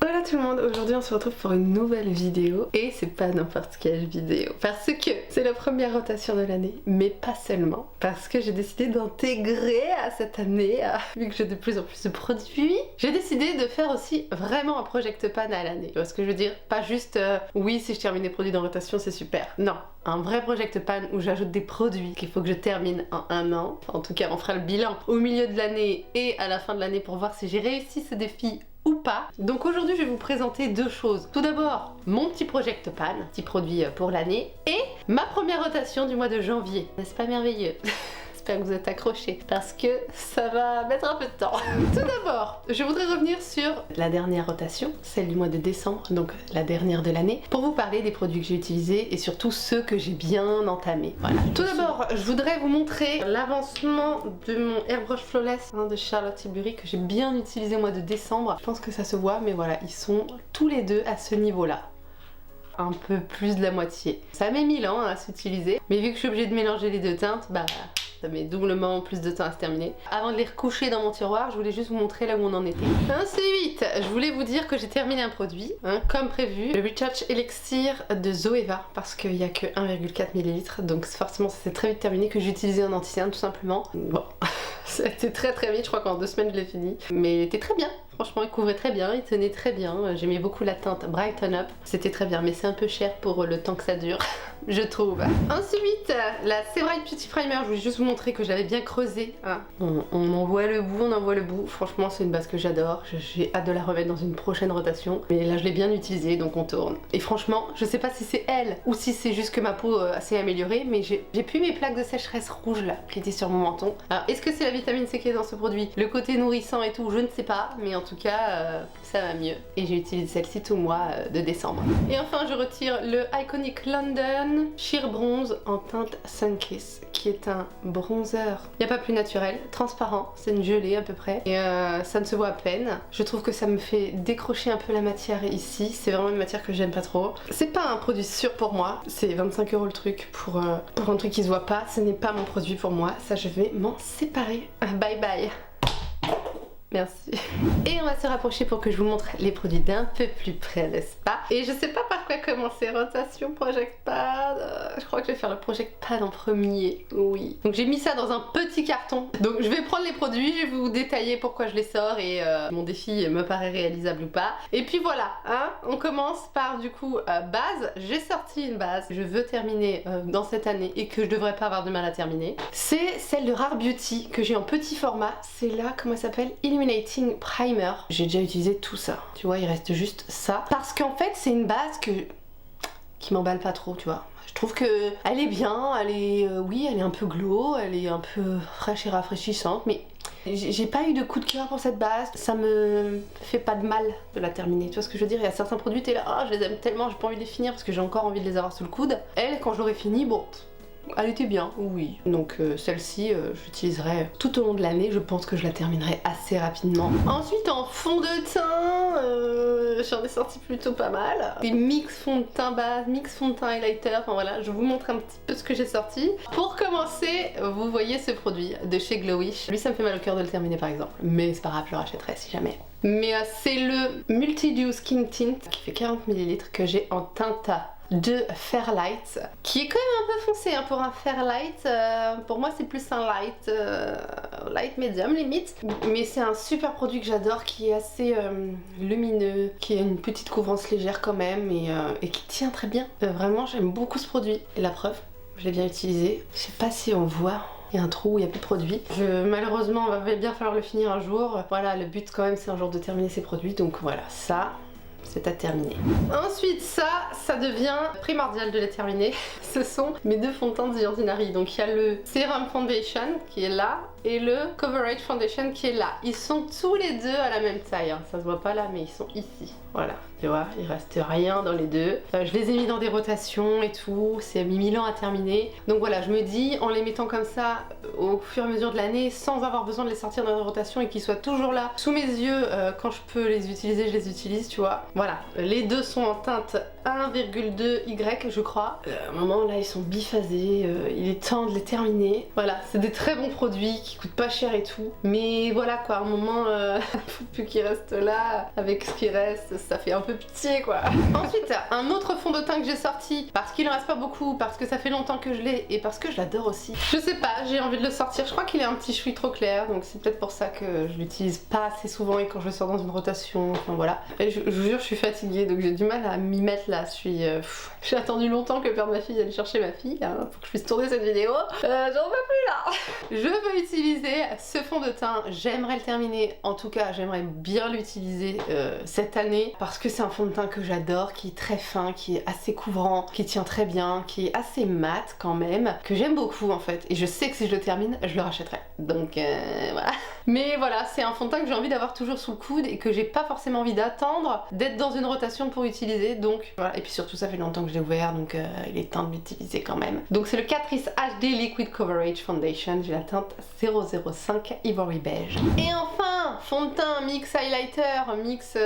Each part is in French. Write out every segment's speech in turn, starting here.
Hola tout le monde, aujourd'hui on se retrouve pour une nouvelle vidéo et c'est pas n'importe quelle vidéo parce que c'est la première rotation de l'année, mais pas seulement, parce que j'ai décidé d'intégrer à cette année, vu que j'ai de plus en plus de produits, j'ai décidé de faire aussi vraiment un project pan à l'année. Tu vois ce que je veux dire? Pas juste oui si je termine les produits dans rotation c'est super, non. Un vrai project pan où j'ajoute des produits qu'il faut que je termine en un an. En tout cas on fera le bilan au milieu de l'année et à la fin de l'année pour voir si j'ai réussi ce défi ou pas. Donc aujourd'hui je vais vous présenter deux choses. Tout d'abord mon petit project pan, petit produit pour l'année, et ma première rotation du mois de janvier. N'est-ce pas merveilleux? J'espère que vous êtes accrochés parce que ça va mettre un peu de temps. Tout d'abord, je voudrais revenir sur la dernière rotation, celle du mois de décembre, donc la dernière de l'année, pour vous parler des produits que j'ai utilisés et surtout ceux que j'ai bien entamés. Voilà. Tout d'abord, je voudrais vous montrer l'avancement de mon Airbrush Flawless de Charlotte Tilbury que j'ai bien utilisé au mois de décembre. Je pense que ça se voit, mais voilà, ils sont tous les deux à ce niveau-là. Un peu plus de la moitié. Ça met 1000 ans à s'utiliser, mais vu que je suis obligée de mélanger les deux teintes, bah ça met doublement plus de temps à se terminer. Avant de les recoucher dans mon tiroir, je voulais juste vous montrer là où on en était. Ensuite, je voulais vous dire que j'ai terminé un produit, comme prévu, le Retouch Elixir de Zoeva, parce qu'il n'y a que 1,4 ml, donc forcément ça s'est très vite terminé, que j'ai utilisé en anti-cerne tout simplement. Bon, ça a été très vite, je crois qu'en 2 semaines je l'ai fini, mais il était très bien. Franchement, il couvrait très bien, il tenait très bien. J'aimais beaucoup la teinte Brighten Up. C'était très bien, mais c'est un peu cher pour le temps que ça dure, je trouve. Ensuite, la Sevrite Beauty Primer. Je voulais juste vous montrer que j'avais bien creusé. On en voit le bout, on en voit le bout. Franchement, c'est une base que j'adore. J'ai hâte de la remettre dans une prochaine rotation. Mais là, je l'ai bien utilisée, donc on tourne. Et franchement, je sais pas si c'est elle ou si c'est juste que ma peau s'est améliorée, mais j'ai plus mes plaques de sécheresse rouges là, qui étaient sur mon menton. Alors, est-ce que c'est la vitamine C qui est dans ce produit? Le côté nourrissant et tout, je ne sais pas, mais en tout cas ça va mieux et j'ai utilisé celle-ci tout le mois de décembre. Et enfin je retire le Iconic London Sheer Bronze en teinte Sunkiss, qui est un bronzer, il n'y a pas plus naturel, transparent, c'est une gelée à peu près, et ça ne se voit à peine. Je trouve que ça me fait décrocher un peu la matière ici, c'est vraiment une matière que j'aime pas trop. C'est pas un produit sûr pour moi, c'est 25 € le truc pour un truc qui se voit pas, ce n'est pas mon produit pour moi, ça je vais m'en séparer. Bye bye. Merci. Et on va se rapprocher pour que je vous montre les produits d'un peu plus près, n'est-ce pas? Et je sais pas par quoi commencer. Rotation, project pad. Je crois que je vais faire le project pad en premier. Oui. Donc j'ai mis ça dans un petit carton. Donc je vais prendre les produits, je vais vous détailler pourquoi je les sors et mon défi me paraît réalisable ou pas. Et puis voilà, on commence par du coup base. J'ai sorti une base que je veux terminer dans cette année et que je devrais pas avoir de mal à terminer. C'est celle de Rare Beauty que j'ai en petit format. C'est là, comment ça s'appelle? Illuminating Primer. J'ai déjà utilisé tout ça, tu vois, il reste juste ça. Parce qu'en fait, c'est une base qui m'emballe pas trop, tu vois. Je trouve que elle est bien, elle est, oui, elle est un peu glow, elle est un peu fraîche et rafraîchissante, mais j'ai pas eu de coup de cœur pour cette base. Ça me fait pas de mal de la terminer, tu vois ce que je veux dire? Il y a certains produits, t'es là, je les aime tellement, j'ai pas envie de les finir parce que j'ai encore envie de les avoir sous le coude. Elle, quand j'aurai fini, bon, elle était bien, oui. Donc celle-ci, j'utiliserai tout au long de l'année. Je pense que je la terminerai assez rapidement. Ensuite, en fond de teint, j'en ai sorti plutôt pas mal. Des mix fond de teint base, mix fond de teint highlighter. Enfin voilà, je vous montre un petit peu ce que j'ai sorti. Pour commencer, vous voyez ce produit de chez Glowish. Lui, ça me fait mal au cœur de le terminer par exemple. Mais c'est pas grave, je le rachèterai si jamais. Mais c'est le Multi-Dew Skin Tint qui fait 40 ml que j'ai en teinte de Fairlight, qui est quand même un peu foncé pour un Fairlight. Pour moi c'est plus un light medium limite, mais c'est un super produit que j'adore, qui est assez lumineux, qui a une petite couvrance légère quand même et qui tient très bien. Vraiment j'aime beaucoup ce produit, et la preuve, je l'ai bien utilisé. Je sais pas si on voit, il y a un trou, il n'y a plus de produit. Malheureusement, il va bien falloir le finir un jour. Voilà, le but quand même, c'est un jour de terminer ces produits. Donc voilà, ça, c'est à terminer. Ensuite, ça devient primordial de les terminer. Ce sont mes deux fonds de teint The Ordinary. Donc il y a le Serum Foundation qui est là et le Coverage Foundation qui est là. Ils sont tous les deux à la même taille. Ça se voit pas là, mais ils sont ici. Voilà, tu vois, il reste rien dans les deux. Je les ai mis dans des rotations et tout, c'est mis 1000 ans à terminer. Donc voilà, je me dis, en les mettant comme ça au fur et à mesure de l'année, sans avoir besoin de les sortir dans des rotations et qu'ils soient toujours là sous mes yeux, quand je peux les utiliser, je les utilise, tu vois. Voilà, les deux sont en teinte 1,2Y je crois. À un moment là, ils sont biphasés, il est temps de les terminer. Voilà, c'est des très bons produits qui coûte pas cher et tout. Mais voilà quoi, à un moment, faut plus qu'il reste là. Avec ce qui reste, ça fait un peu pitié quoi. Ensuite, un autre fond de teint que j'ai sorti, parce qu'il en reste pas beaucoup, parce que ça fait longtemps que je l'ai et parce que je l'adore aussi. Je sais pas, j'ai envie de le sortir. Je crois qu'il est un petit chouï trop clair, donc c'est peut-être pour ça que je l'utilise pas assez souvent et quand je sors dans une rotation, enfin voilà. Et je vous jure, je suis fatiguée, donc j'ai du mal à m'y mettre là. J'ai attendu longtemps que le père de ma fille aille chercher ma fille, hein, pour que je puisse tourner cette vidéo. J'en peux plus là. Je veux utiliser ce fond de teint, j'aimerais le terminer, en tout cas j'aimerais bien l'utiliser cette année parce que c'est un fond de teint que j'adore, qui est très fin, qui est assez couvrant, qui tient très bien, qui est assez mat quand même, que j'aime beaucoup en fait, et je sais que si je le termine, je le rachèterai. Donc voilà. Mais voilà, c'est un fond de teint que j'ai envie d'avoir toujours sous le coude et que j'ai pas forcément envie d'attendre d'être dans une rotation pour utiliser, donc voilà. Et puis surtout ça fait longtemps que je l'ai ouvert, donc il est temps de l'utiliser quand même. Donc c'est le Catrice HD Liquid Coverage Foundation, j'ai la teinte 005 Ivory Beige. Et enfin, fond de teint mix highlighter, mix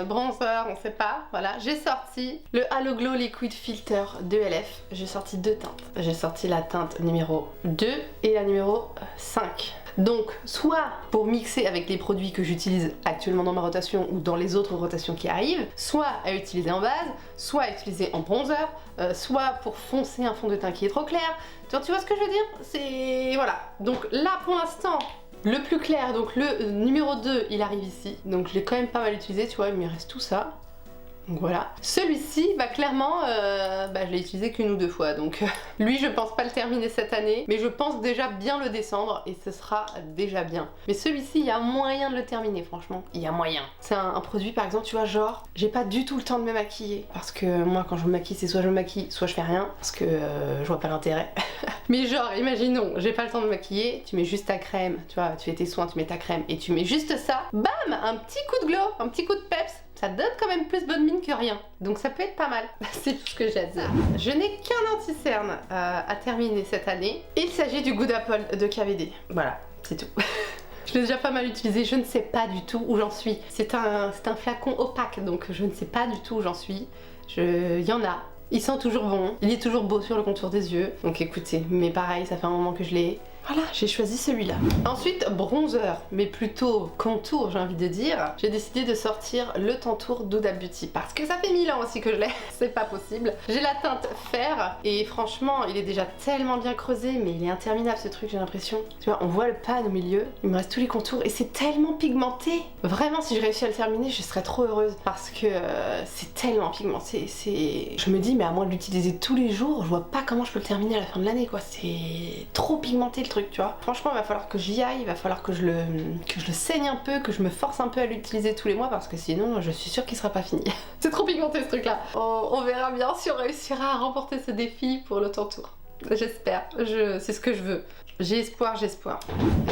bronzer, on sait pas, voilà. J'ai sorti le Halo Glow Liquid Filter de LF, j'ai sorti deux teintes. J'ai sorti la teinte numéro 2 et la numéro 5. Donc soit pour mixer avec les produits que j'utilise actuellement dans ma rotation ou dans les autres rotations qui arrivent, soit à utiliser en base, soit à utiliser en bronzer, soit pour foncer un fond de teint qui est trop clair. Tu vois ce que je veux dire? C'est... voilà. Donc là pour l'instant, le plus clair, donc le numéro 2, il arrive ici. Donc je l'ai quand même pas mal utilisé, tu vois, il me reste tout ça. Donc voilà. Celui-ci, bah clairement, je l'ai utilisé qu'une ou deux fois, donc lui je pense pas le terminer cette année, mais je pense déjà bien le descendre et ce sera déjà bien. Mais celui-ci, il y a moyen de le terminer, franchement, il y a moyen. C'est un produit par exemple, tu vois, genre, j'ai pas du tout le temps de me maquiller, parce que moi quand je me maquille, c'est soit je me maquille, soit je fais rien, parce que je vois pas l'intérêt. Mais genre, imaginons, j'ai pas le temps de me maquiller, tu mets juste ta crème, tu vois, tu fais tes soins, tu mets ta crème et tu mets juste ça, bam, un petit coup de glow, un petit coup de peps. Ça donne quand même plus bonne mine que rien. Donc ça peut être pas mal. C'est tout ce que j'ai à dire. Je n'ai qu'un anti-cerne à terminer cette année. Il s'agit du Good Apple de KVD. Voilà, c'est tout. Je l'ai déjà pas mal utilisé, je ne sais pas du tout où j'en suis. C'est un flacon opaque, donc je ne sais pas du tout où j'en suis. Il y en a. Il sent toujours bon, il est toujours beau sur le contour des yeux. Donc écoutez, mais pareil, ça fait un moment que je l'ai. Voilà, j'ai choisi celui-là. Ensuite, bronzer, mais plutôt contour, j'ai envie de dire. J'ai décidé de sortir le Tantour d'Huda Beauty parce que ça fait 1000 ans aussi que je l'ai, c'est pas possible. J'ai la teinte fer et franchement, il est déjà tellement bien creusé, mais il est interminable ce truc, j'ai l'impression. Tu vois, on voit le pan au milieu, il me reste tous les contours et c'est tellement pigmenté. Vraiment, si je réussis à le terminer, je serais trop heureuse parce que c'est tellement pigmenté. Je me dis, mais à moins de l'utiliser tous les jours, je vois pas comment je peux le terminer à la fin de l'année, quoi. C'est trop pigmenté le truc, tu vois. Franchement, il va falloir que j'y aille, il va falloir que je le saigne un peu, que je me force un peu à l'utiliser tous les mois parce que sinon, je suis sûre qu'il sera pas fini. C'est trop pigmenté ce truc-là. On verra bien si on réussira à remporter ce défi pour le Tantour. J'espère, c'est ce que je veux. J'ai espoir, j'espère.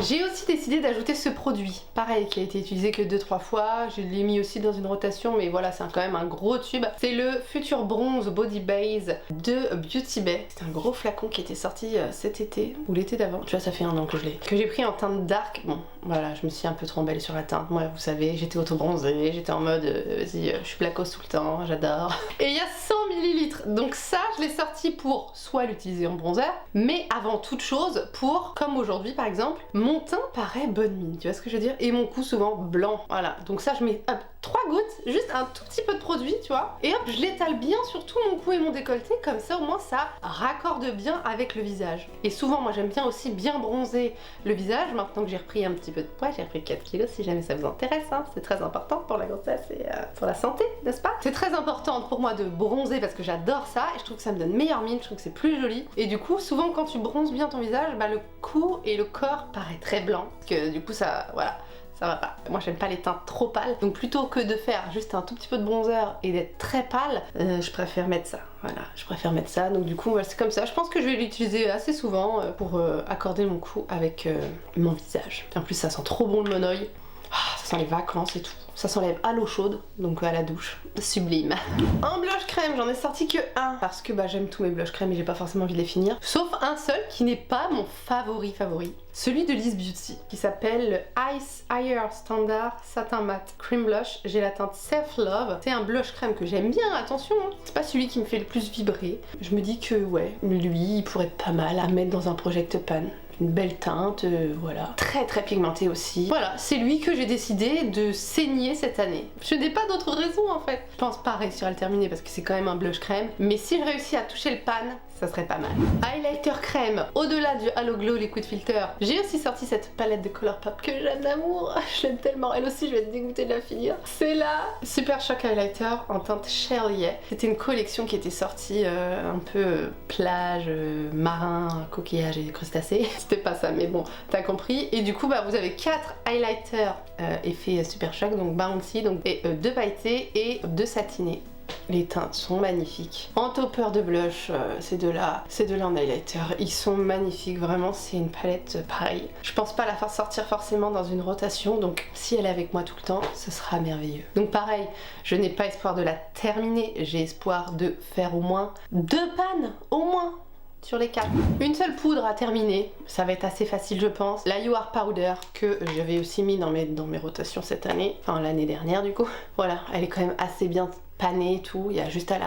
J'ai aussi décidé d'ajouter ce produit, pareil, qui a été utilisé que 2-3 fois. Je l'ai mis aussi dans une rotation, mais voilà, c'est quand même un gros tube. C'est le Future Bronze Body Base de Beauty Bay. C'est un gros flacon qui était sorti cet été, ou l'été d'avant. Tu vois, ça fait un an que je l'ai. Que j'ai pris en teinte dark. Bon, voilà, je me suis un peu trop emballée sur la teinte. Moi, vous savez, j'étais auto-bronzée, j'étais en mode, vas-y, je suis blacos tout le temps, j'adore. Et il y a 100 ml. Donc ça, je l'ai sorti pour soit l'utiliser en bronzer, mais avant toute chose, pour comme aujourd'hui par exemple, mon teint paraît bonne mine, tu vois ce que je veux dire, et mon cou souvent blanc, voilà. Donc ça je mets hop, 3 gouttes, juste un tout petit peu de produit, tu vois, et hop, je l'étale bien sur tout mon cou et mon décolleté, comme ça au moins ça raccorde bien avec le visage. Et souvent moi j'aime bien aussi bien bronzer le visage, maintenant que j'ai repris un petit peu de poids, j'ai repris 4 kilos si jamais ça vous intéresse, hein. C'est très important pour la grossesse et pour la santé, n'est-ce pas? C'est très important pour moi de bronzer parce que j'adore ça, et je trouve que ça me donne meilleure mine, je trouve que c'est plus joli, et du coup souvent quand tu bronzes bien ton visage, bah le cou et le corps paraît très blanc, parce que du coup ça, voilà, ça va pas. Moi j'aime pas les teintes trop pâles, donc plutôt que de faire juste un tout petit peu de bronzer et d'être très pâle, je préfère mettre ça. Voilà, je préfère mettre ça, donc du coup c'est comme ça. Je pense que je vais l'utiliser assez souvent pour accorder mon cou avec mon visage. En plus ça sent trop bon le monoeil. Ah, ça sent les vacances et tout. Ça s'enlève à l'eau chaude, donc à la douche. Sublime. En blush crème, j'en ai sorti que un parce que j'aime tous mes blush crème et j'ai pas forcément envie de les finir. Sauf un seul qui n'est pas mon favori. Celui de Liz Beauty, qui s'appelle le Ice Higher Standard Satin Matte Cream Blush. J'ai la teinte Self Love. C'est un blush crème que j'aime bien, attention, hein. C'est pas celui qui me fait le plus vibrer. Je me dis que ouais, lui, il pourrait être pas mal à mettre dans un project pan. une belle teinte, voilà. Très très pigmenté aussi. Voilà, c'est lui que j'ai décidé de saigner cette année. Je n'ai pas d'autre raison en fait. Je pense pas réussir à le terminer parce que c'est quand même un blush crème. Mais si je réussis à toucher le pan, ça serait pas mal. Highlighter crème, au-delà du Halo Glow Liquid Filter, j'ai aussi sorti cette palette de Colourpop que j'aime d'amour. Je l'aime tellement, elle aussi je vais être dégoûtée de la finir. C'est la Super Shock Highlighter en teinte Shell. C'était une collection qui était sortie un peu plage, marin, coquillage et crustacés. C'était pas ça mais bon, t'as compris. Et du coup bah vous avez 4 highlighters effet Super Shock, donc bouncy, donc, et 2 pailletés et 2 satinés. Les teintes sont magnifiques. En topper de blush, ces deux-là en highlighter, ils sont magnifiques, vraiment c'est une palette pareille. Je pense pas la faire sortir forcément dans une rotation, donc si elle est avec moi tout le temps, ce sera merveilleux. Donc pareil, je n'ai pas espoir de la terminer, j'ai espoir de faire au moins 2 pannes, au moins sur les 4. Une seule poudre à terminer, ça va être assez facile je pense. La You Are Powder que j'avais aussi mis dans mes rotations cette année, enfin l'année dernière du coup. Voilà, elle est quand même assez bien panée et tout, il y a juste à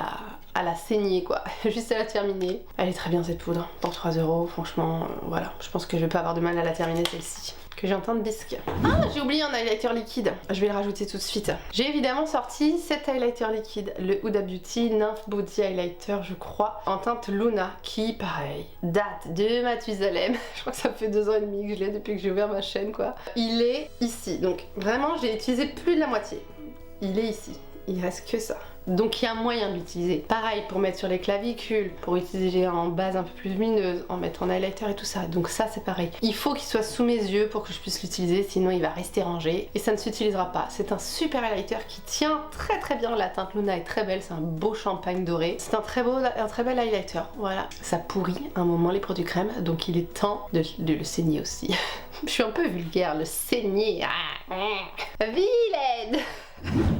la saigner quoi, juste à la terminer. Elle est très bien cette poudre, pour 3 €, franchement, voilà. Je pense que je vais pas avoir de mal à la terminer celle-ci. Que j'ai en teinte bisque. Ah, j'ai oublié un highlighter liquide, je vais le rajouter tout de suite. J'ai évidemment sorti cet highlighter liquide, le Huda Beauty Nymph Body Highlighter je crois, en teinte Luna, qui pareil, date de Mathusalem. Je crois que ça fait 2 ans et demi que je l'ai depuis que j'ai ouvert ma chaîne quoi. Il est ici, donc vraiment j'ai utilisé plus de la moitié. Il est ici, il reste que ça. Donc il y a un moyen de l'utiliser. Pareil pour mettre sur les clavicules, pour utiliser en base un peu plus lumineuse, en mettre en highlighter et tout ça. Donc ça c'est pareil. Il faut qu'il soit sous mes yeux pour que je puisse l'utiliser, sinon il va rester rangé et ça ne s'utilisera pas. C'est un super highlighter qui tient très très bien. La teinte Luna est très belle, c'est un beau champagne doré. C'est un très bel highlighter, voilà. Ça pourrit un moment les produits crème, donc il est temps de le saigner aussi. Je suis un peu vulgaire, le saigner. Vilaine.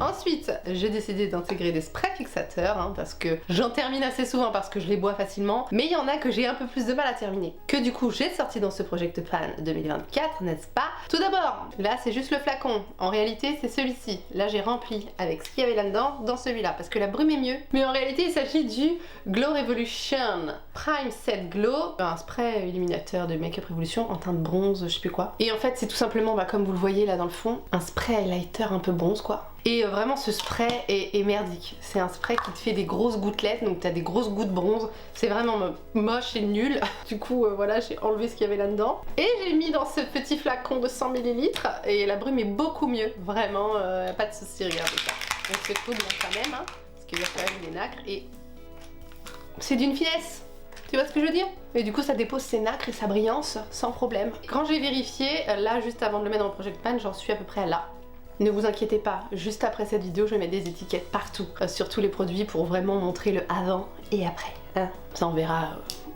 Ensuite, j'ai décidé d'intégrer des sprays fixateurs hein, parce que j'en termine assez souvent parce que je les bois facilement, mais il y en a que j'ai un peu plus de mal à terminer, que du coup j'ai sorti dans ce Project Pan 2024, n'est-ce pas? Tout d'abord, là c'est juste le flacon, en réalité c'est celui-ci, là j'ai rempli avec ce qu'il y avait là-dedans dans celui-là, parce que la brume est mieux, mais en réalité il s'agit du Glow Revolution Prime Set Glow, un spray illuminateur de Make Up Revolution en teinte bronze, je sais plus quoi, et en fait c'est tout simplement, bah, comme vous le voyez là dans le fond, un spray highlighter un peu bronze quoi. Et vraiment ce spray est merdique. C'est un spray qui te fait des grosses gouttelettes, donc t'as des grosses gouttes bronze. C'est vraiment moche et nul. Du coup voilà, j'ai enlevé ce qu'il y avait là-dedans. Et j'ai mis dans ce petit flacon de 100 ml. Et la brume est beaucoup mieux. Vraiment, pas de soucis, regardez ça. Donc c'est cool quand même, hein, parce qu'il y a quand même des nacres. Et c'est d'une finesse. Tu vois ce que je veux dire? Et du coup ça dépose ses nacres et sa brillance sans problème. Quand j'ai vérifié, là juste avant de le mettre dans le Project Pan, j'en suis à peu près là. Ne vous inquiétez pas, juste après cette vidéo, je vais mettre des étiquettes partout sur tous les produits pour vraiment montrer le avant et après. Hein, ça on verra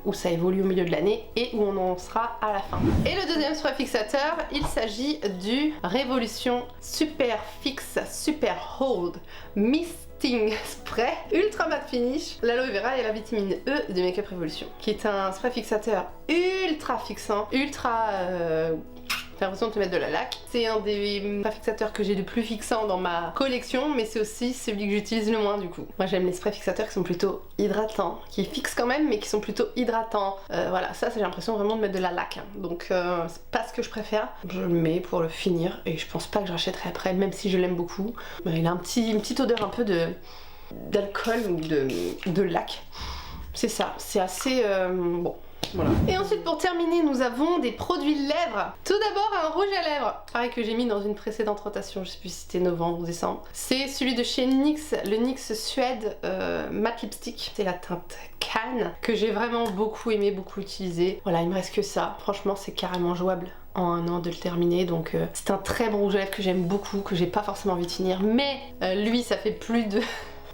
où ça évolue au milieu de l'année et où on en sera à la fin. Et le deuxième spray fixateur, il s'agit du Révolution Super Fix Super Hold Misting Spray Ultra Matte Finish, l'aloe vera et la vitamine E de Make Up Revolution, qui est un spray fixateur ultra fixant, ultra... J'ai l'impression de te mettre de la laque. C'est un des fixateurs que j'ai le plus fixant dans ma collection, mais c'est aussi celui que j'utilise le moins du coup. Moi j'aime les sprays fixateurs qui sont plutôt hydratants, qui fixent quand même, mais qui sont plutôt hydratants. Voilà, ça j'ai l'impression vraiment de mettre de la laque. Hein. Donc c'est pas ce que je préfère. Je le mets pour le finir et je pense pas que je rachèterai après, même si je l'aime beaucoup. Il a une petite odeur un peu d'alcool ou de laque. C'est ça, c'est assez bon. Voilà. Et ensuite pour terminer nous avons des produits lèvres. Tout d'abord un rouge à lèvres, pareil que j'ai mis dans une précédente rotation, je sais plus si c'était novembre ou décembre. C'est celui de chez NYX, le NYX Suède Matte Lipstick. C'est la teinte Cannes que j'ai vraiment beaucoup aimé, beaucoup utilisé. Voilà, il me reste que ça, franchement c'est carrément jouable en 1 an de le terminer, donc c'est un très bon rouge à lèvres que j'aime beaucoup, que j'ai pas forcément envie de finir, mais lui ça fait plus de...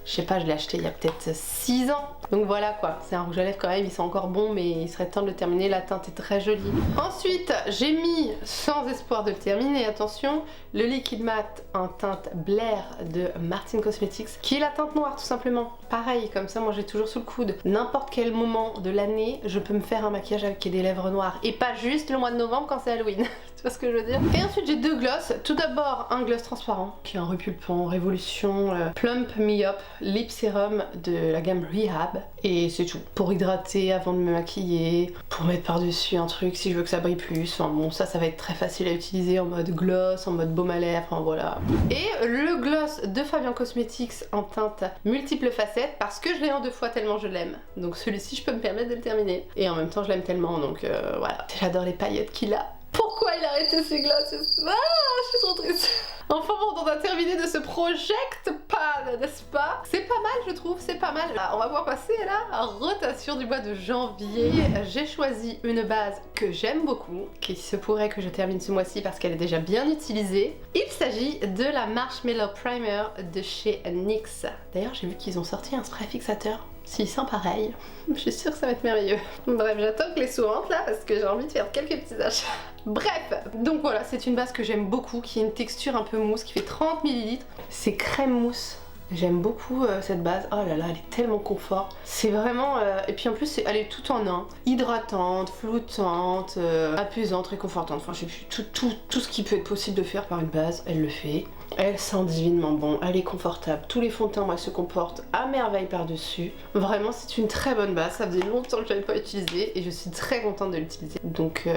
Je sais pas, je l'ai acheté il y a peut-être 6 ans. Donc voilà quoi, c'est un rouge à lèvres quand même, il sent encore bon mais il serait temps de le terminer, la teinte est très jolie. Ensuite, j'ai mis, sans espoir de le terminer, attention, le Liquid Matte en teinte Blair de Martin Cosmetics, qui est la teinte noire tout simplement. Pareil, comme ça moi j'ai toujours sous le coude. N'importe quel moment de l'année, je peux me faire un maquillage avec des lèvres noires. Et pas juste le mois de novembre quand c'est Halloween. Tu vois ce que je veux dire? Et ensuite j'ai deux gloss. Tout d'abord un gloss transparent qui est un repulpant Révolution Plump Me Up Lip Serum de la gamme Rehab. Et c'est tout. Pour hydrater avant de me maquiller, pour mettre par-dessus un truc si je veux que ça brille plus. Enfin bon, ça va être très facile à utiliser en mode gloss, en mode baume à lèvres, enfin voilà. Et le gloss de Fabien Cosmetics en teinte multiples facettes parce que je l'ai en 2 fois tellement je l'aime. Donc celui-ci je peux me permettre de le terminer. Et en même temps je l'aime tellement donc voilà. J'adore les paillettes qu'il a. Pourquoi il a arrêté ses glosses? Ah, je suis trop triste. Enfin bon, on a terminé de ce project pad, n'est-ce pas? C'est pas mal, je trouve, c'est pas mal. On va pouvoir passer là à rotation du mois de janvier. J'ai choisi une base que j'aime beaucoup, qui se pourrait que je termine ce mois-ci parce qu'elle est déjà bien utilisée. Il s'agit de la Marshmallow Primer de chez NYX. D'ailleurs, j'ai vu qu'ils ont sorti un spray fixateur. S'il sent pareil, je suis sûre que ça va être merveilleux. Bref, j'attends que les sous rentrent là parce que j'ai envie de faire quelques petits achats. Bref, donc voilà, c'est une base que j'aime beaucoup, qui a une texture un peu mousse, qui fait 30 ml. C'est crème mousse. J'aime beaucoup cette base. Oh là là, elle est tellement confort. C'est vraiment... Et puis en plus, elle est tout en un. Hydratante, flottante, apaisante, réconfortante. Enfin, je sais plus, tout ce qui peut être possible de faire par une base, elle le fait. Elle sent divinement bon, elle est confortable. Tous les fonds de teint, moi, se comportent à merveille par-dessus. Vraiment, c'est une très bonne base. Ça faisait longtemps que je l'avais pas utilisée et je suis très contente de l'utiliser. Donc,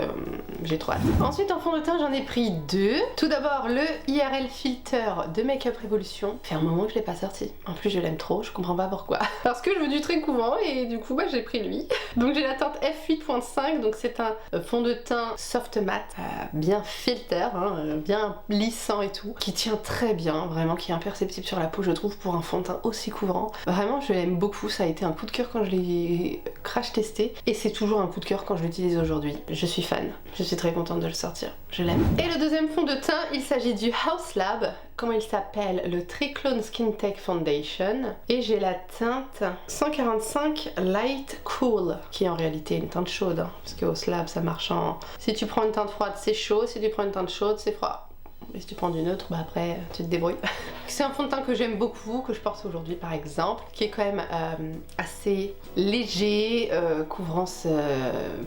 j'ai trop hâte. Ensuite, en fond de teint, j'en ai pris 2. Tout d'abord, le IRL Filter de Make Up Revolution. Ça fait un moment que je l'ai pas sorti. En plus, je l'aime trop, je comprends pas pourquoi. Parce que je veux du très couvent et du coup, j'ai pris lui. Donc, j'ai la teinte F8.5. Donc, c'est un fond de teint soft matte, bien filter, hein, bien lissant et tout, qui tient très bien, vraiment, qui est imperceptible sur la peau, je trouve, pour un fond de teint aussi couvrant. Vraiment, je l'aime beaucoup. Ça a été un coup de cœur quand je l'ai crash testé et c'est toujours un coup de cœur quand je l'utilise aujourd'hui. Je suis fan. Je suis très contente de le sortir. Je l'aime. Et le deuxième fond de teint, il s'agit du House Lab. Comment il s'appelle? Le Triclone Skin Tech Foundation. Et j'ai la teinte 145 Light Cool, qui est en réalité une teinte chaude, hein, parce que House Lab, ça marche en... Si tu prends une teinte froide, c'est chaud. Si tu prends une teinte chaude, c'est froid. Et si tu prends du neutre, bah après tu te débrouilles. C'est un fond de teint que j'aime beaucoup, que je porte aujourd'hui par exemple, qui est quand même assez léger, couvrance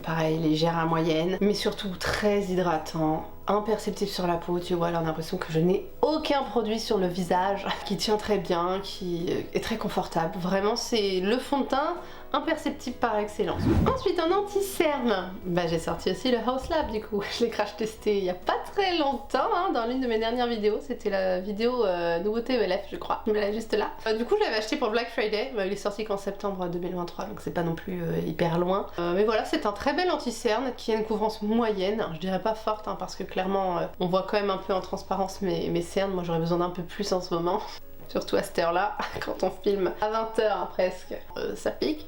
pareil, légère à moyenne, mais surtout très hydratant, imperceptible sur la peau, tu vois, là on a l'impression que je n'ai aucun produit sur le visage, qui tient très bien, qui est très confortable. Vraiment, c'est le fond de teint imperceptible par excellence. Ensuite, un anti-cerne. Bah, j'ai sorti aussi le House Lab du coup. Je l'ai crash testé il y a pas très longtemps, hein, dans l'une de mes dernières vidéos. C'était la vidéo nouveauté ELF, je crois. Je me l'ai juste là. Du coup, je l'avais acheté pour Black Friday. Bah, il est sorti qu'en septembre 2023, donc c'est pas non plus hyper loin. Mais voilà, c'est un très bel anti-cerne qui a une couvrance moyenne. Je dirais pas forte, hein, parce que clairement, on voit quand même un peu en transparence mes cernes. Moi, j'aurais besoin d'un peu plus en ce moment. Surtout à cette heure-là, quand on filme à 20h hein, presque, ça pique.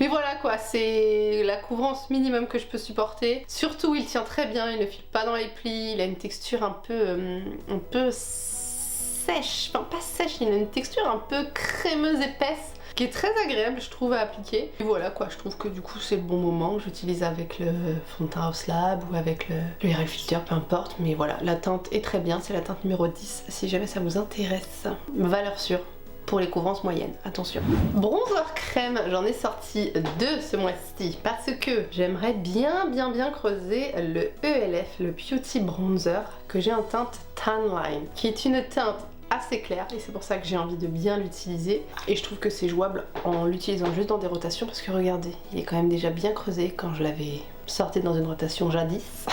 Mais voilà quoi, c'est la couvrance minimum que je peux supporter. Surtout, il tient très bien, il ne file pas dans les plis, il a une texture un peu sèche, enfin pas sèche, il a une texture un peu crémeuse épaisse, qui est très agréable je trouve à appliquer. Et voilà quoi, je trouve que du coup c'est le bon moment, j'utilise avec le fond de teint House Lab ou avec le IRL Filter, peu importe, mais voilà, la teinte est très bien, c'est la teinte numéro 10 si jamais ça vous intéresse. Valeur sûre pour les couvrances moyennes, attention. Bronzer crème, j'en ai sorti 2 ce mois-ci parce que j'aimerais bien creuser le ELF, le Beauty Bronzer que j'ai en teinte Tan Line, qui est une teinte assez clair et c'est pour ça que j'ai envie de bien l'utiliser et je trouve que c'est jouable en l'utilisant juste dans des rotations parce que regardez, il est quand même déjà bien creusé quand je l'avais sorti dans une rotation jadis.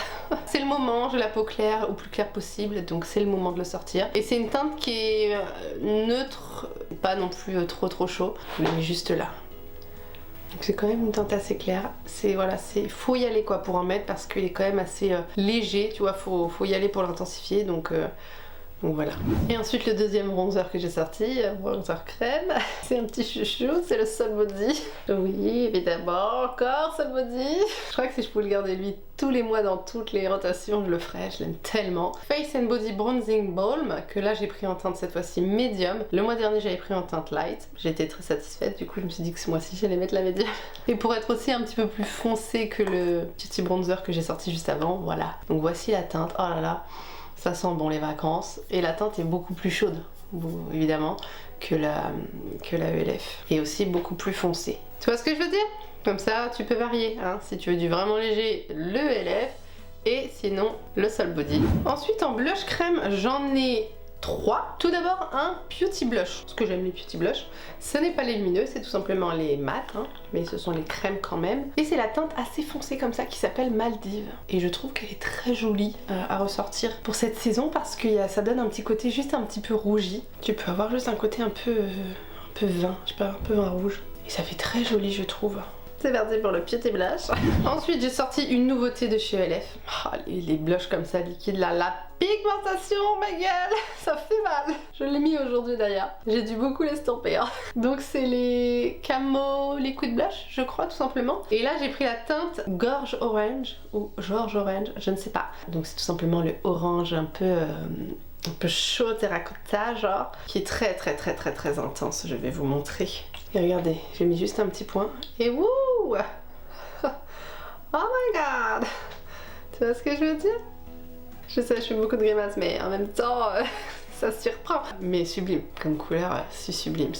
C'est le moment, j'ai la peau claire, au plus clair possible, donc c'est le moment de le sortir. Et c'est une teinte qui est neutre, pas non plus trop chaud, mais juste là. Donc c'est quand même une teinte assez claire. C'est voilà, faut y aller quoi pour en mettre parce qu'il est quand même assez léger, tu vois, faut y aller pour l'intensifier donc voilà. Et ensuite le deuxième bronzer que j'ai sorti, bronzer crème, c'est un petit chouchou, c'est le Sol Body. Oui, évidemment, encore Sol Body. Je crois que si je pouvais le garder lui tous les mois dans toutes les rotations, je le ferais, je l'aime tellement. Face and Body Bronzing Balm, que là j'ai pris en teinte cette fois-ci médium. Le mois dernier j'avais pris en teinte light, j'étais très satisfaite, du coup je me suis dit que ce mois-ci j'allais mettre la médium. Et pour être aussi un petit peu plus foncé que le petit bronzer que j'ai sorti juste avant, voilà. Donc voici la teinte, oh là là. Ça sent bon les vacances et la teinte est beaucoup plus chaude évidemment que la ELF et aussi beaucoup plus foncée. Tu vois ce que je veux dire? Comme ça tu peux varier hein. Si tu veux du vraiment léger, le ELF et sinon le Sol Body. Ensuite en blush crème, j'en ai 3. Tout d'abord un Beauty Blush, parce que j'aime les Beauty Blush. Ce n'est pas les lumineux, c'est tout simplement les mat, hein, mais ce sont les crèmes quand même. Et c'est la teinte assez foncée comme ça qui s'appelle Maldives. Et je trouve qu'elle est très jolie à ressortir pour cette saison parce que ça donne un petit côté juste un petit peu rougi. Tu peux avoir juste un côté un peu vin, je sais pas, un peu vin rouge. Et ça fait très joli je trouve. C'est parti pour le Beauty Blush. Ensuite j'ai sorti une nouveauté de chez ELF. Oh, les blushs comme ça liquides là, la pigmentation ma gueule, ça fait mal. Je l'ai mis aujourd'hui d'ailleurs, j'ai dû beaucoup l'estomper hein. Donc c'est les Camo Liquid Blush je crois tout simplement. Et là j'ai pris la teinte Gorge Orange ou George Orange, je ne sais pas. Donc c'est tout simplement le orange un peu chaud terracotta genre, qui est très intense, je vais vous montrer. Et regardez, j'ai mis juste un petit point et wouh. Oh my god. Tu vois ce que je veux dire? Je sais, je fais beaucoup de grimaces mais en même temps ça surprend. Mais sublime, comme couleur, si sublime.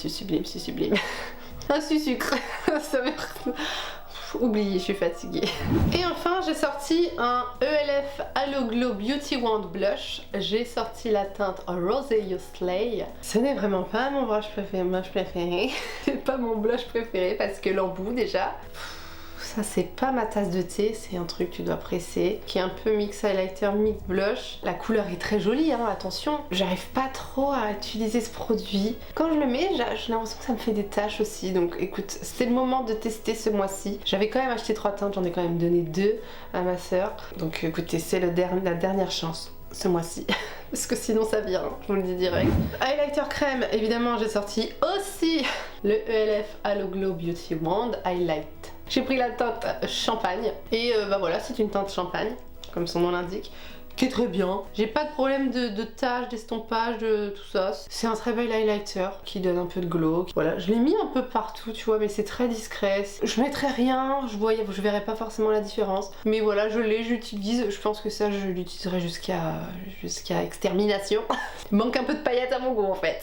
Un sucre. Ça me... Oubliez, je suis fatiguée. Et enfin, j'ai sorti un ELF Halo Glow Beauty Wand Blush. J'ai sorti la teinte Rosé You Slay. Ce n'est vraiment pas mon blush préféré. C'est pas mon blush préféré parce que l'embout déjà... Ça c'est pas ma tasse de thé, c'est un truc que tu dois presser, qui est un peu mix highlighter, mix blush. La couleur est très jolie, hein, attention. J'arrive pas trop à utiliser ce produit. Quand je le mets, j'ai l'impression que ça me fait des taches aussi. Donc écoute, c'était le moment de tester ce mois-ci. J'avais quand même acheté 3 teintes, j'en ai quand même donné 2 à ma soeur. Donc écoutez, c'est la dernière chance ce mois-ci. Parce que sinon ça vire, hein, je vous le dis direct. Highlighter crème, évidemment j'ai sorti aussi le ELF Halo Glow Beauty Wand Highlight. J'ai pris la teinte champagne et bah voilà, c'est une teinte champagne, comme son nom l'indique, qui est très bien. J'ai pas de problème de taches, d'estompage, de tout ça. C'est un très bel highlighter qui donne un peu de glow. Voilà, je l'ai mis un peu partout, tu vois, mais c'est très discret. Je mettrai rien, je verrai pas forcément la différence. Mais voilà, je l'ai, j'utilise. Je pense que ça, je l'utiliserai jusqu'à extermination. Il manque un peu de paillettes à mon goût en fait.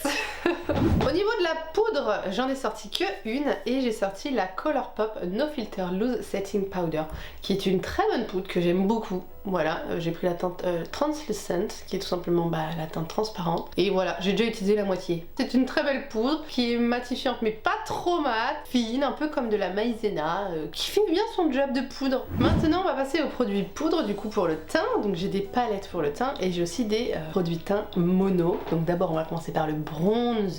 Au niveau de la poudre, j'en ai sorti que une et j'ai sorti la Colourpop No Filter Loose Setting Powder, qui est une très bonne poudre que j'aime beaucoup. Voilà, j'ai pris la teinte Translucent, qui est tout simplement la teinte transparente. Et voilà, j'ai déjà utilisé la moitié. C'est une très belle poudre qui est matifiante mais pas trop mat, fine, un peu comme de la maïzena, qui fait bien son job de poudre. Maintenant, on va passer aux produits poudre du coup pour le teint. Donc j'ai des palettes pour le teint et j'ai aussi des produits teint mono. Donc d'abord, on va commencer par le bronzer.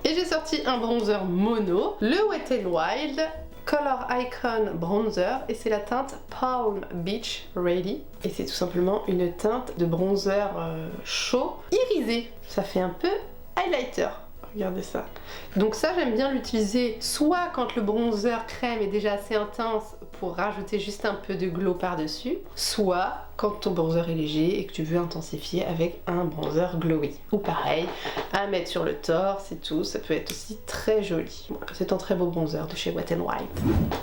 Et j'ai sorti un bronzer mono, le Wet n Wild Color Icon Bronzer et c'est la teinte Palm Beach Ready et c'est tout simplement une teinte de bronzer chaud irisé. Ça fait un peu highlighter. Regardez ça. Donc ça j'aime bien l'utiliser soit quand le bronzer crème est déjà assez intense pour rajouter juste un peu de glow par dessus, soit quand ton bronzer est léger et que tu veux intensifier avec un bronzer glowy. Ou pareil, à mettre sur le torse et tout, ça peut être aussi très joli. Voilà, c'est un très beau bronzer de chez Wet n Wild.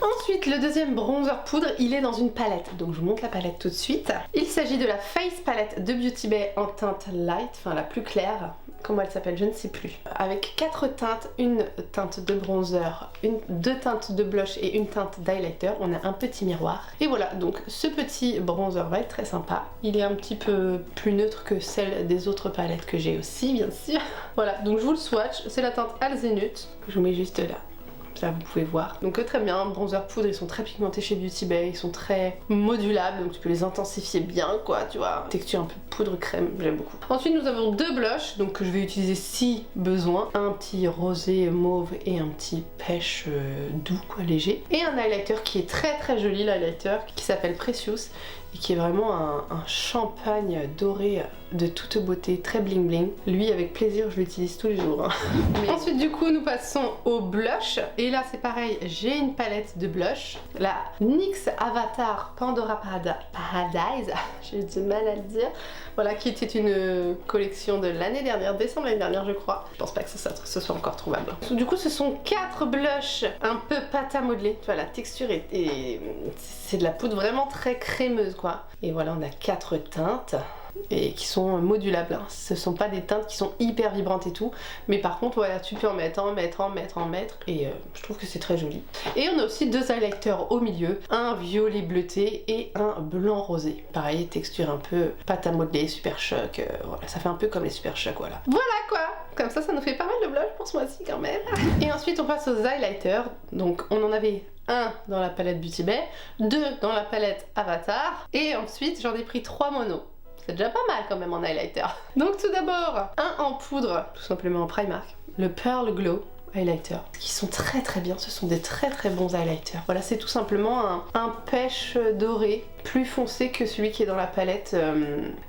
Ensuite, le deuxième bronzer poudre, il est dans une palette. Donc je vous montre la palette tout de suite. Il s'agit de la Face Palette de Beauty Bay en teinte light, enfin la plus claire. Comment elle s'appelle, je ne sais plus. Avec 4 teintes, une teinte de bronzer, 2 teintes de blush et une teinte d'highlighter. On a un petit miroir. Et voilà, donc ce petit bronzer va être très sympa. Il est un petit peu plus neutre que celle des autres palettes que j'ai aussi, bien sûr. Voilà, donc je vous le swatch. C'est la teinte Alzenut que je vous mets juste là. Ça vous pouvez voir. Donc très bien, bronzer poudre, ils sont très pigmentés chez Beauty Bay, ils sont très modulables, donc tu peux les intensifier bien quoi, tu vois. Texture un peu poudre crème, j'aime beaucoup. Ensuite nous avons 2 blushs, donc que je vais utiliser si besoin. Un petit rosé mauve et un petit pêche doux quoi, léger. Et un highlighter qui est très joli, l'highlighter qui s'appelle Precious et qui est vraiment un champagne doré de toute beauté, très bling bling. Lui avec plaisir je l'utilise tous les jours. Hein. Mais ensuite du coup nous passons au blush et là c'est pareil, j'ai une palette de blush, la NYX Avatar Pandora Paradise, j'ai du mal à le dire, voilà, qui était une collection de l'année dernière, décembre l'année dernière je crois. Je pense pas que ce soit encore trouvable. Du coup ce sont 4 blushs un peu pâte à modeler, tu vois la texture c'est de la poudre vraiment très crémeuse quoi. Et voilà on a 4 teintes. et qui sont modulables, hein. Ce sont pas des teintes qui sont hyper vibrantes et tout, mais par contre voilà, tu peux en mettre, et je trouve que c'est très joli. Et on a aussi deux highlighters au milieu, un violet bleuté et un blanc rosé. Pareil, texture un peu pâte à modeler, Super Choc, voilà, ça fait un peu comme les Super Choc, voilà. Voilà quoi, comme ça nous fait pas mal de blush pour ce mois-ci quand même. Et ensuite on passe aux highlighters, donc on en avait un dans la palette Beauty Bay, deux dans la palette Avatar, et ensuite j'en ai pris 3 monos. C'est déjà pas mal quand même en highlighter. Donc tout d'abord, un en poudre, tout simplement en Primark, le Pearl Glow highlighter, qui sont très très bien, ce sont des très très bons highlighters. Voilà, c'est tout simplement un pêche doré, plus foncé que celui qui est dans la palette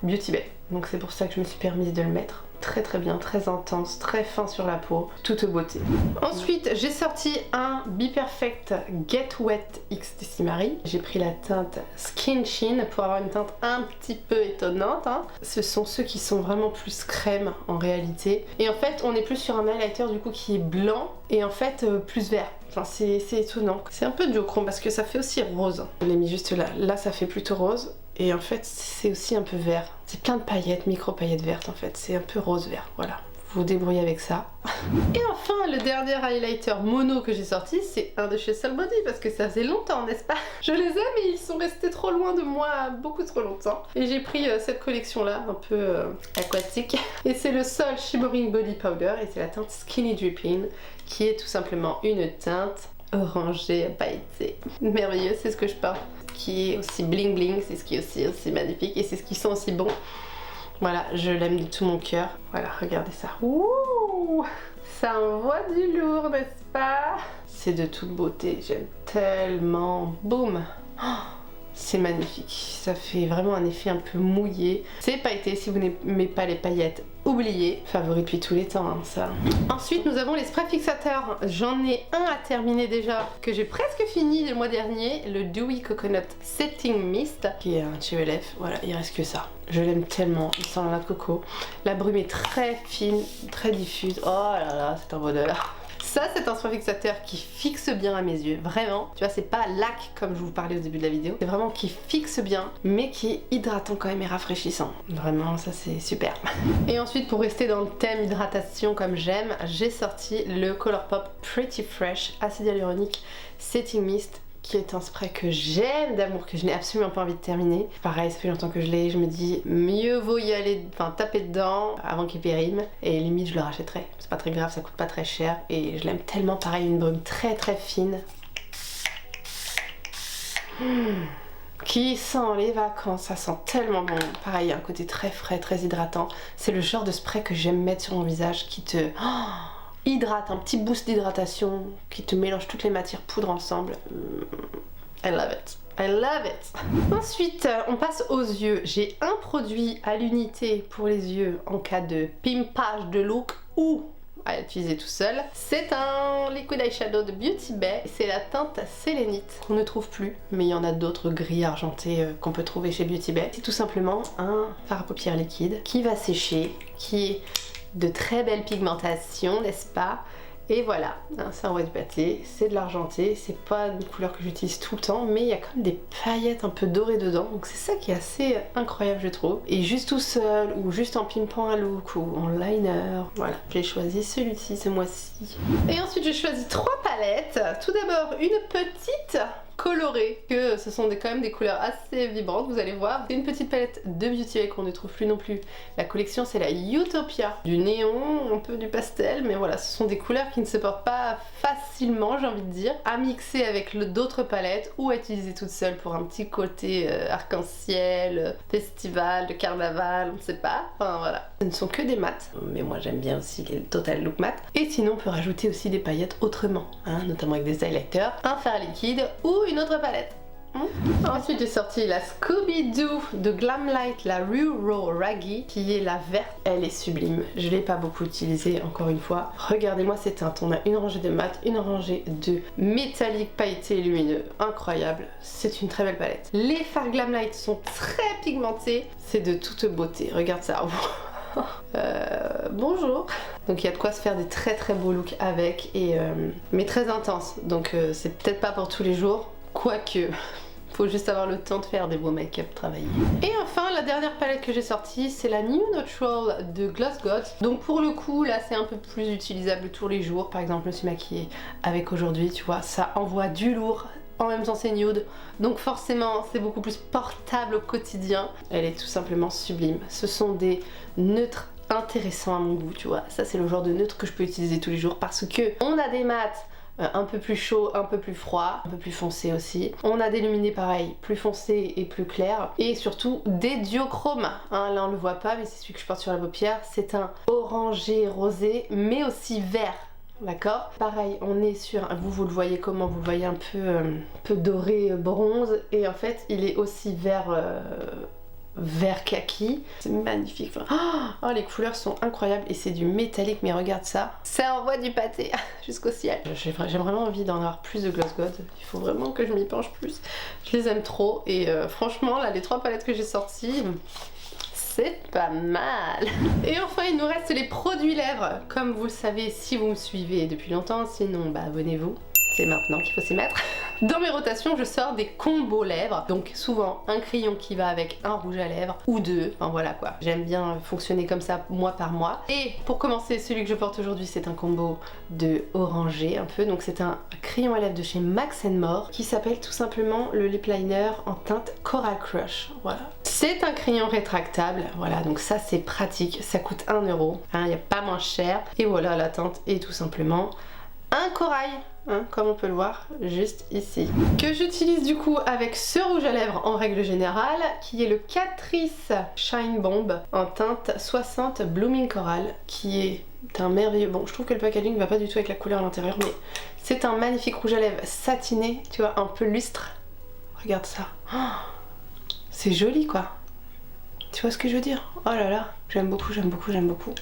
Beauty Bay. Donc c'est pour ça que je me suis permise de le mettre. Très très bien, très intense, très fin sur la peau, toute beauté. Ensuite, j'ai sorti un Be Perfect Get Wet X Decimary. J'ai pris la teinte Skin Sheen pour avoir une teinte un petit peu étonnante, hein. Ce sont ceux qui sont vraiment plus crème en réalité. Et en fait, on est plus sur un highlighter du coup qui est blanc et en fait plus vert. Enfin, c'est étonnant. C'est un peu duochrome parce que ça fait aussi rose. Je l'ai mis juste là. Là, ça fait plutôt rose. Et en fait, c'est aussi un peu vert. C'est plein de paillettes, micro paillettes vertes en fait. C'est un peu rose-vert, voilà. Vous vous débrouillez avec ça. Et enfin, le dernier highlighter mono que j'ai sorti, c'est un de chez Soul Body parce que ça faisait longtemps, n'est-ce pas? Je les aime et ils sont restés trop loin de moi, beaucoup trop longtemps. Et j'ai pris cette collection-là, un peu aquatique. Et c'est le Sol Shimmering Body Powder et c'est la teinte Skinny Dripping, qui est tout simplement une teinte orangée pailletée. Merveilleux, c'est ce que je porte. Qui est aussi bling bling, c'est ce qui est aussi magnifique et c'est ce qui sent aussi bon. Voilà, je l'aime de tout mon cœur. Voilà, regardez ça. Ouh, ça envoie du lourd, n'est-ce pas? C'est de toute beauté, j'aime tellement. Boum. Oh, c'est magnifique, ça fait vraiment un effet un peu mouillé. C'est pailleté, si vous n'aimez pas les paillettes, oubliez. Favori depuis tous les temps, hein, ça. Ensuite, nous avons les sprays fixateurs. J'en ai un à terminer déjà, que j'ai presque fini le mois dernier, le Dewy Coconut Setting Mist, qui est un TLF. Voilà, il reste que ça. Je l'aime tellement, il sent la noix de coco. La brume est très fine, très diffuse. Oh là là, c'est un bonheur. Ça, c'est un spray fixateur qui fixe bien à mes yeux, vraiment. Tu vois, c'est pas lac comme je vous parlais au début de la vidéo. C'est vraiment qui fixe bien, mais qui est hydratant quand même et rafraîchissant. Vraiment, ça c'est super. Et ensuite, pour rester dans le thème hydratation comme j'aime, j'ai sorti le Colourpop Pretty Fresh Acide Hyaluronique Setting Mist, qui est un spray que j'aime d'amour, que je n'ai absolument pas envie de terminer. Pareil, ça fait longtemps que je l'ai, je me dis mieux vaut y aller, enfin taper dedans avant qu'il périme, et limite je le rachèterai. C'est pas très grave, ça coûte pas très cher et je l'aime tellement. Pareil, une brume très très fine. Qui sent les vacances, ça sent tellement bon. Pareil, il y a un côté très frais, très hydratant. C'est le genre de spray que j'aime mettre sur mon visage qui te... hydrate, un petit boost d'hydratation qui te mélange toutes les matières poudre ensemble. I love it. I love it. Ensuite, on passe aux yeux. J'ai un produit à l'unité pour les yeux en cas de pimpage de look ou à utiliser tout seul. C'est un liquid eyeshadow de Beauty Bay. C'est la teinte Sélénite qu'on ne trouve plus, mais il y en a d'autres gris argentés qu'on peut trouver chez Beauty Bay. C'est tout simplement un fard à paupières liquide qui va sécher, qui est de très belle pigmentation, n'est-ce pas? Et voilà, c'est un white pâté, c'est de l'argenté, c'est pas une couleur que j'utilise tout le temps, mais il y a comme des paillettes un peu dorées dedans, donc c'est ça qui est assez incroyable je trouve. Et juste tout seul, ou juste en pimpant un look, ou en liner, voilà, j'ai choisi celui-ci ce mois-ci. Et ensuite j'ai choisi 3 palettes. Tout d'abord une petite colorée, que ce sont quand même des couleurs assez vibrantes, vous allez voir. C'est une petite palette de Beauty Bay qu'on ne trouve plus non plus. La collection c'est la Utopia, du néon, un peu du pastel, mais voilà, ce sont des couleurs qui ne se portent pas facilement, j'ai envie de dire, à mixer avec d'autres palettes ou à utiliser toute seule pour un petit côté arc-en-ciel, festival, de carnaval, on ne sait pas, enfin voilà. Ce ne sont que des mats, mais moi j'aime bien aussi les Total Look Matte. Et sinon on peut rajouter aussi des paillettes autrement, hein, notamment avec des highlighters, un fard liquide ou une autre palette. Ensuite j'ai sorti la Scooby-Doo de Glamlight, la Rural Raggy, qui est la verte. Elle est sublime, je l'ai pas beaucoup utilisée encore une fois. Regardez-moi ces teintes, on a une rangée de mat, une rangée de métallique pailleté et lumineux, incroyable. C'est une très belle palette. Les fards Glamlight sont très pigmentés, c'est de toute beauté, regarde ça. Bonjour. Donc il y a de quoi se faire des très très beaux looks avec, et mais très intense, donc c'est peut-être pas pour tous les jours, quoique Faut juste avoir le temps de faire des beaux make-up travaillés. Et enfin, la dernière palette que j'ai sortie, c'est la New Neutral de Gloss God. Donc pour le coup, là c'est un peu plus utilisable tous les jours. Par exemple, je me suis maquillée avec aujourd'hui, tu vois, ça envoie du lourd. En même temps c'est nude, donc forcément c'est beaucoup plus portable au quotidien. Elle est tout simplement sublime. Ce sont des neutres intéressants à mon goût, tu vois. Ça c'est le genre de neutre que je peux utiliser tous les jours parce que on a des mats un peu plus chaud, un peu plus froid, un peu plus foncé aussi. On a des luminés pareil, plus foncés et plus clairs. Et surtout des duochromes. Hein, là on le voit pas, mais c'est celui que je porte sur la paupière. C'est un orangé rosé, mais aussi vert. D'accord. Pareil, on est sur, vous le voyez comment, vous le voyez un peu doré bronze, et en fait il est aussi vert kaki. C'est magnifique. Oh, les couleurs sont incroyables et c'est du métallique, mais regarde ça. Ça envoie du pâté jusqu'au ciel. J'ai vraiment envie d'en avoir plus de Gloss God. Il faut vraiment que je m'y penche plus. Je les aime trop et franchement là les 3 palettes que j'ai sorties, c'est pas mal. Et enfin il nous reste les produits lèvres. Comme vous le savez si vous me suivez depuis longtemps, sinon bah abonnez-vous. C'est maintenant qu'il faut s'y mettre. Dans mes rotations, je sors des combos lèvres. Donc souvent un crayon qui va avec un rouge à lèvres ou 2. Enfin voilà quoi. J'aime bien fonctionner comme ça mois par mois. Et pour commencer, celui que je porte aujourd'hui, c'est un combo de orangé un peu. Donc c'est un crayon à lèvres de chez Max & More qui s'appelle tout simplement le lip liner en teinte Coral Crush. Voilà. C'est un crayon rétractable. Voilà, donc ça c'est pratique. Ça coûte 1 €. Il n'y a pas moins cher. Et voilà, la teinte est tout simplement un corail. Hein, comme on peut le voir juste ici, que j'utilise du coup avec ce rouge à lèvres en règle générale, qui est le Catrice Shine Bomb en teinte 60 Blooming Coral, qui est un merveilleux... Bon, je trouve que le packaging va pas du tout avec la couleur à l'intérieur, mais c'est un magnifique rouge à lèvres satiné, tu vois, un peu lustre. Regarde ça. Oh, c'est joli quoi. Tu vois ce que je veux dire? Oh là là, j'aime beaucoup, j'aime beaucoup, j'aime beaucoup.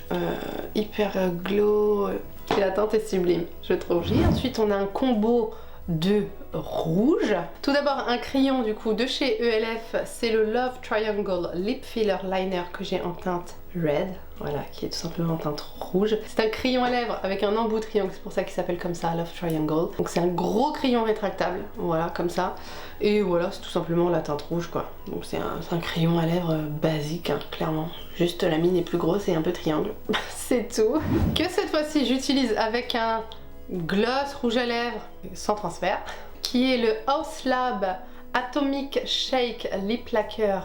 Hyper glow... Et la teinte est sublime, je trouve. Et ensuite, on a un combo de rouge. Tout d'abord, un crayon du coup de chez ELF, c'est le Love Triangle Lip Filler Liner que j'ai en teinte red. Voilà, qui est tout simplement en teinte rouge. C'est un crayon à lèvres avec un embout de triangle, c'est pour ça qu'il s'appelle comme ça, Love Triangle. Donc c'est un gros crayon rétractable, voilà, comme ça. Et voilà, c'est tout simplement la teinte rouge quoi. Donc c'est un crayon à lèvres basique, hein, clairement. Juste la mine est plus grosse et un peu triangle. C'est tout. Que cette fois-ci j'utilise avec un gloss rouge à lèvres sans transfert, qui est le House Lab Atomic Shake Lip Lacquer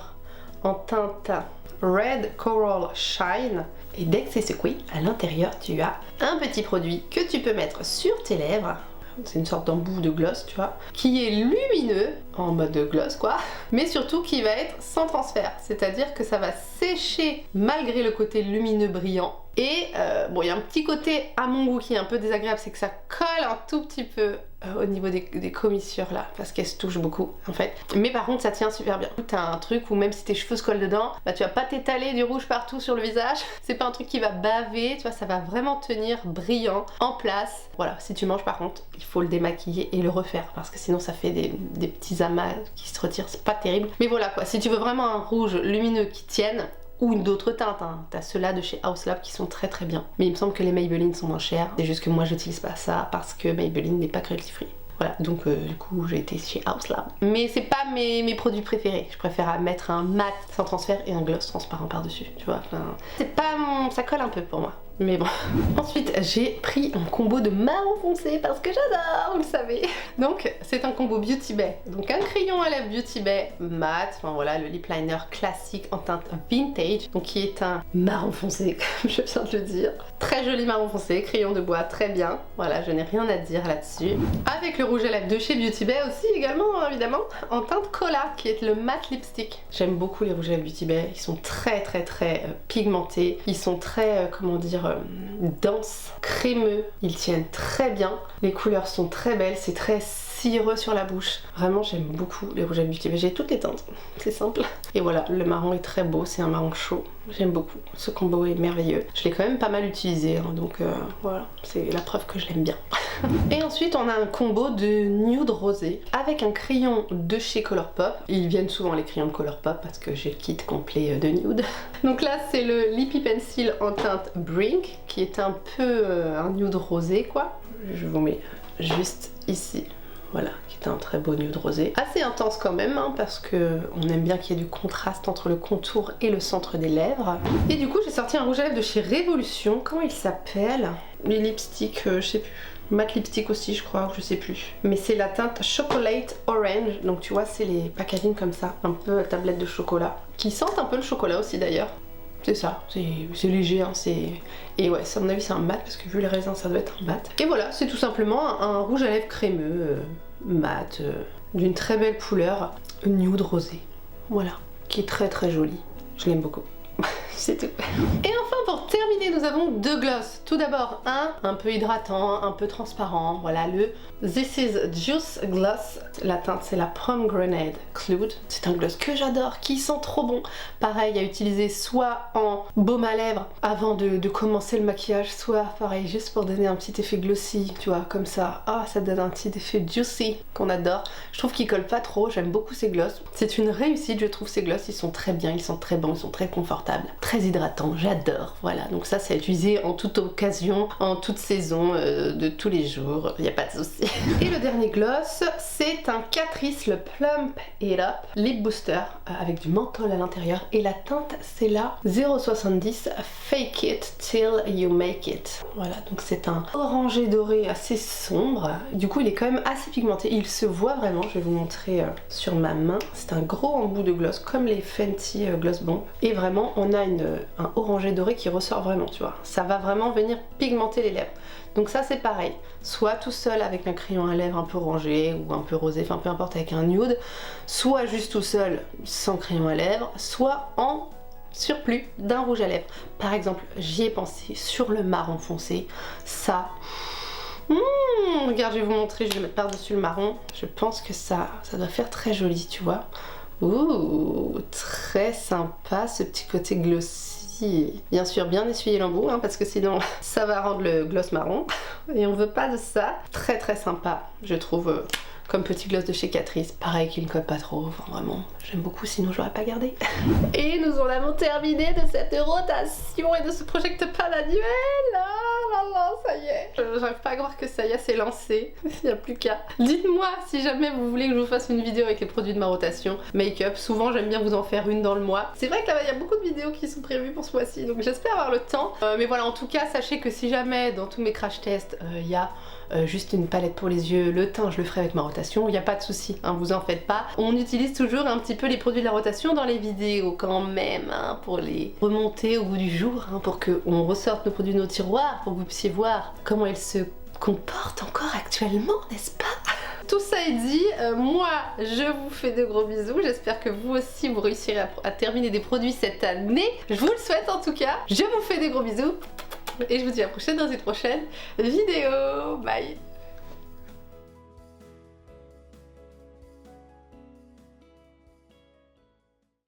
en teinte Red Coral Shine. Et dès que c'est secoué, à l'intérieur tu as un petit produit que tu peux mettre sur tes lèvres. C'est une sorte d'embout de gloss, tu vois, qui est lumineux, en mode de gloss quoi, mais surtout qui va être sans transfert, c'est-à-dire que ça va sécher malgré le côté lumineux brillant. Et bon, il y a un petit côté à mon goût qui est un peu désagréable, c'est que ça colle un tout petit peu au niveau des commissures là, parce qu'elles se touchent beaucoup en fait. Mais par contre ça tient super bien. T'as un truc où même si tes cheveux se collent dedans, bah tu vas pas t'étaler du rouge partout sur le visage. C'est pas un truc qui va baver, tu vois, ça va vraiment tenir brillant, en place. Voilà, si tu manges par contre, il faut le démaquiller et le refaire, parce que sinon ça fait des petits amas qui se retirent, c'est pas terrible. Mais voilà quoi, si tu veux vraiment un rouge lumineux qui tienne, ou d'autres teintes, hein. T'as ceux-là de chez House Lab qui sont très très bien. Mais il me semble que les Maybelline sont moins chers. C'est juste que moi j'utilise pas ça parce que Maybelline n'est pas cruelty free. Voilà, donc du coup j'ai été chez House Lab. Mais c'est pas mes produits préférés. Je préfère mettre un mat sans transfert et un gloss transparent par dessus, tu vois. Enfin, c'est pas mon... ça colle un peu pour moi. Mais bon. Ensuite, j'ai pris un combo de marron foncé parce que j'adore, vous le savez. Donc, c'est un combo Beauty Bay. Donc, un crayon à lèvres Beauty Bay mat. Enfin voilà, le lip liner classique en teinte vintage. Donc, qui est un marron foncé, comme je viens de le dire. Très joli marron foncé, crayon de bois, très bien. Voilà, je n'ai rien à dire là-dessus. Avec le rouge à lèvres de chez Beauty Bay aussi, également, évidemment, en teinte cola, qui est le matte lipstick. J'aime beaucoup les rouges à lèvres Beauty Bay. Ils sont très pigmentés. Ils sont très, comment dire, dense, crémeux, ils tiennent très bien, les couleurs sont très belles, c'est très cireux sur la bouche. Vraiment j'aime beaucoup les rouges à Beauty Bay, j'ai toutes les teintes, c'est simple. Et voilà, le marron est très beau, c'est un marron chaud, j'aime beaucoup. Ce combo est merveilleux. Je l'ai quand même pas mal utilisé, hein, donc voilà, c'est la preuve que je l'aime bien. Et ensuite on a un combo de nude rosé avec un crayon de chez Colourpop. Ils viennent souvent les crayons de Colourpop parce que j'ai le kit complet de nude. Donc là c'est le Lippy Pencil en teinte Brink qui est un peu un nude rosé quoi. Je vous mets juste ici. voilà, qui est un très beau nude rosé. Assez intense quand même, hein, parce que on aime bien qu'il y ait du contraste entre le contour et le centre des lèvres. Et du coup, j'ai sorti un rouge à lèvres de chez Révolution. Comment il s'appelle? Les lipsticks, je sais plus. Matte lipstick aussi, je crois, je sais plus. Mais c'est la teinte Chocolate Orange. Donc tu vois, c'est les packaging comme ça, un peu à tablette de chocolat. Qui sentent un peu le chocolat aussi d'ailleurs. C'est ça, c'est léger, hein, et ouais, à mon avis c'est un mat, parce que vu les raisins ça doit être un mat. Et voilà, c'est tout simplement un rouge à lèvres crémeux, mat, d'une très belle couleur, nude rosé. Voilà, qui est très très joli. Je l'aime beaucoup. C'est tout. Et enfin, pour terminer, nous avons deux glosses. Tout d'abord, un peu hydratant, un peu transparent. Voilà, le This is Juice Gloss. La teinte, c'est la Pomegranate Cloud. C'est un gloss que j'adore, qui sent trop bon. Pareil, à utiliser soit en baume à lèvres avant de commencer le maquillage, soit pareil, juste pour donner un petit effet glossy, tu vois, comme ça. Ah, ça donne un petit effet juicy qu'on adore. Je trouve qu'ils collent pas trop, j'aime beaucoup ces glosses. C'est une réussite, je trouve, ces glosses. Ils sont très bien, ils sont très bons, ils sont très confortables. Très hydratant, j'adore. Voilà, donc ça c'est à utiliser en toute occasion, en toute saison, de tous les jours, il n'y a pas de souci. Et le dernier gloss, c'est un Catrice, le Plump It Up Lip Booster, avec du menthol à l'intérieur, et la teinte c'est la 070 Fake It Till You Make It. Voilà, donc c'est un orangé doré assez sombre, du coup il est quand même assez pigmenté, il se voit vraiment, je vais vous montrer sur ma main. C'est un gros embout de gloss, comme les Fenty Gloss Bomb, et vraiment on a un orangé doré qui ressort vraiment, tu vois. Ça va vraiment venir pigmenter les lèvres. Donc ça c'est pareil, soit tout seul avec un crayon à lèvres un peu orangé ou un peu rosé, enfin peu importe, avec un nude, soit juste tout seul sans crayon à lèvres, soit en surplus d'un rouge à lèvres. Par exemple, j'y ai pensé sur le marron foncé, ça... regarde, je vais vous montrer, je vais mettre par-dessus le marron. Je pense que ça doit faire très joli, tu vois. Ouh, très sympa ce petit côté glossy. Bien sûr, bien essuyer l'embout, hein, parce que sinon ça va rendre le gloss marron. Et on veut pas de ça. Très très sympa, je trouve, comme petit gloss de chez Catrice. Pareil qu'il ne colle pas trop, enfin vraiment, j'aime beaucoup, sinon j'aurais pas gardé. Et nous en avons terminé de cette rotation et de ce Project Pan annuel. Ça y est. J'arrive pas à croire que ça y est, c'est lancé. Il n'y a plus qu'à. Dites-moi si jamais vous voulez que je vous fasse une vidéo avec les produits de ma rotation make-up. Souvent j'aime bien vous en faire une dans le mois. C'est vrai que là il y a beaucoup de vidéos qui sont prévues pour ce mois-ci, donc j'espère avoir le temps. Mais voilà, en tout cas, sachez que si jamais dans tous mes crash tests il y a juste une palette pour les yeux, le teint je le ferai avec ma rotation, il n'y a pas de souci, hein, vous en faites pas. On utilise toujours un petit peu les produits de la rotation dans les vidéos quand même, hein, pour les remonter au bout du jour, hein, pour qu'on ressorte nos produits de nos tiroirs, pour que vous puissiez voir comment ils se comportent encore actuellement, n'est-ce pas? Tout ça est dit, moi je vous fais de gros bisous, j'espère que vous aussi vous réussirez à terminer des produits cette année, je vous le souhaite en tout cas, je vous fais des gros bisous. Et je vous dis à la prochaine dans une prochaine vidéo. Bye!